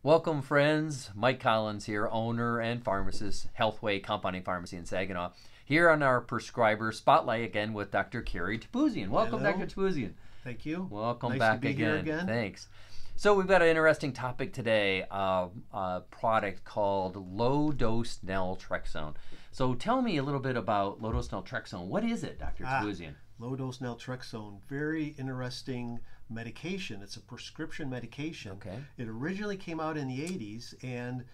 Welcome, friends. Mike Collins here, owner and pharmacist, Healthway Compounding Pharmacy in Saginaw. Here on our prescriber spotlight again with Dr. Keri Topouzian. Welcome, Hello. Dr. Topouzian. Thank you. Welcome Nice back to be here again. Thanks. So we've got an interesting topic today, a product called low-dose naltrexone. So tell me a little bit about low-dose naltrexone. What is it, Dr. Topouzian? Low-dose naltrexone, very interesting medication. It's a prescription medication. Okay. It originally came out in the 80s, and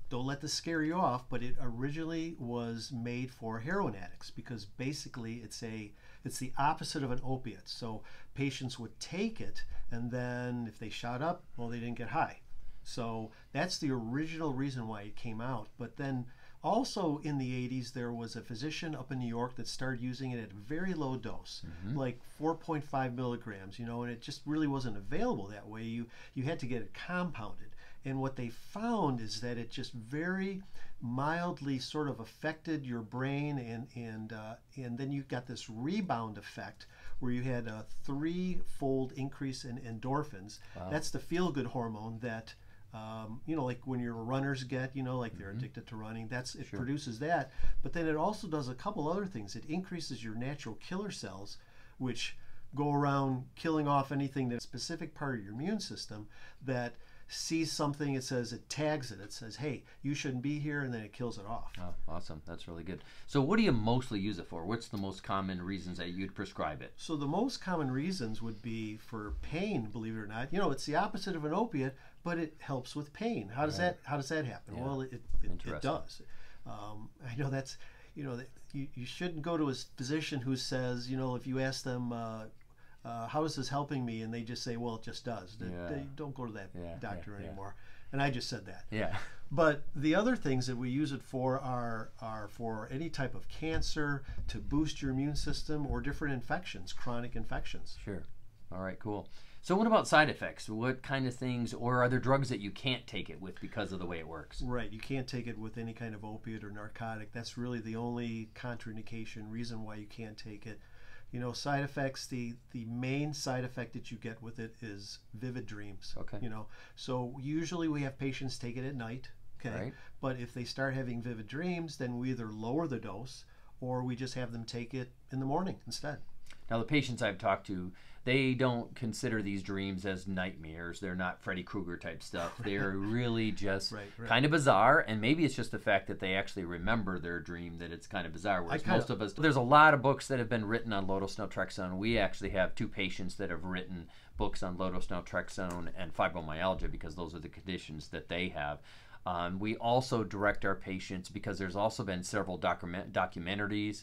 don't let this scare you off, but it originally was made for heroin addicts because basically it's the opposite of an opiate. So patients would take it, and then if they shot up, well, they didn't get high. So that's the original reason why it came out. But then also in the 80s, there was a physician up in New York that started using it at a very low dose, like 4.5 milligrams, and it just really wasn't available that way. You had to get it compounded. And what they found is that it just very mildly sort of affected your brain, and then you got this rebound effect where you had a 3-fold increase in endorphins. Wow. That's the feel-good hormone that like when your runners get, like they're addicted to running, it produces that. But then it also does a couple other things. It increases your natural killer cells, which go around killing off anything that's a specific part of your immune system that sees something, it tags it. It says, hey, you shouldn't be here, and then it kills it off. Oh, awesome. That's really good. So what do you mostly use it for? What's the most common reasons that you'd prescribe it? So the most common reasons would be for pain, believe it or not. It's the opposite of an opiate, but it helps with pain. How does that happen? Yeah. Well, it does. I know that's, you shouldn't go to a physician who says, if you ask them, how is this helping me? And they just say, well, it just does. They don't go to that doctor anymore. And I just said that. Yeah. But the other things that we use it for are for any type of cancer, to boost your immune system, or different infections, chronic infections. Sure. All right, cool. So what about side effects? What kind of things, or are there drugs that you can't take it with because of the way it works? Right. You can't take it with any kind of opiate or narcotic. That's really the only contraindication, reason why you can't take it. Side effects, the main side effect that you get with it is vivid dreams. Okay. So usually we have patients take it at night, okay? Right. But if they start having vivid dreams, then we either lower the dose or we just have them take it in the morning instead. Now, the patients I've talked to, they don't consider these dreams as nightmares. They're not Freddy Krueger type stuff. They're really just kind of bizarre, and maybe it's just the fact that they actually remember their dream that it's kind of bizarre, whereas most of us, there's a lot of books that have been written on low-dose naltrexone. We actually have 2 patients that have written books on low-dose naltrexone and fibromyalgia because those are the conditions that they have. We also direct our patients because there's also been several documentaries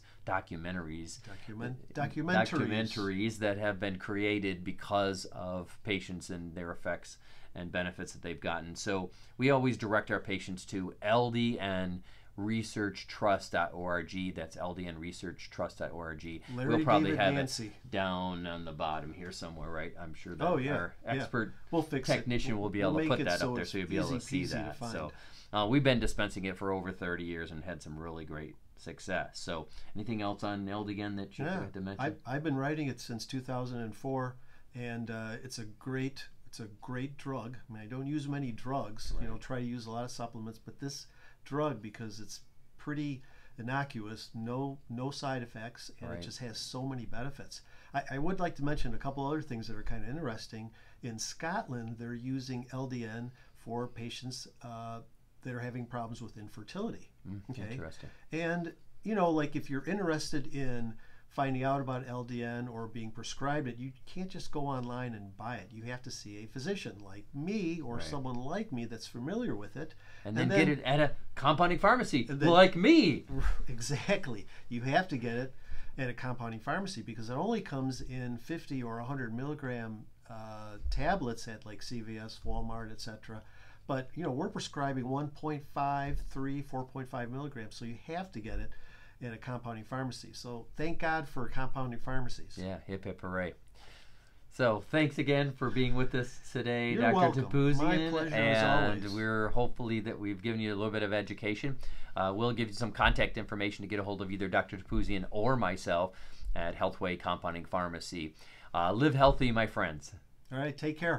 that have been created because of patients and their effects and benefits that they've gotten. So we always direct our patients to LDN researchtrust.org. That's ldnresearchtrust.org. We'll probably have it down on the bottom here somewhere, right? I'm sure that our expert technician will be able to put that up there so you'll be able to see that. So we've been dispensing it for over 30 years and had some really great success. So anything else on LDN that you have to mention? I've been writing it since 2004, and it's a great drug. I mean, I don't use many drugs. Right. Try to use a lot of supplements, but this drug, because it's pretty innocuous, no side effects, and it just has so many benefits. I would like to mention a couple other things that are kind of interesting. In Scotland, they're using LDN for patients that are having problems with infertility. Okay? Interesting. And like if you're interested in finding out about LDN or being prescribed it, you can't just go online and buy it. You have to see a physician like me or someone like me that's familiar with it. And then get it at a compounding pharmacy like me. Exactly. You have to get it at a compounding pharmacy because it only comes in 50 or 100 milligram tablets at like CVS, Walmart, etc. But we're prescribing 1.5, 3, 4.5 milligrams, so you have to get it in a compounding pharmacy. So thank God for compounding pharmacies. Yeah, hip hip hooray. So thanks again for being with us today, You're Dr. welcome. Topouzian. My pleasure as always. And we're hopefully that we've given you a little bit of education. We'll give you some contact information to get a hold of either Dr. Topouzian or myself at Healthway Compounding Pharmacy. Live healthy, my friends. All right, take care.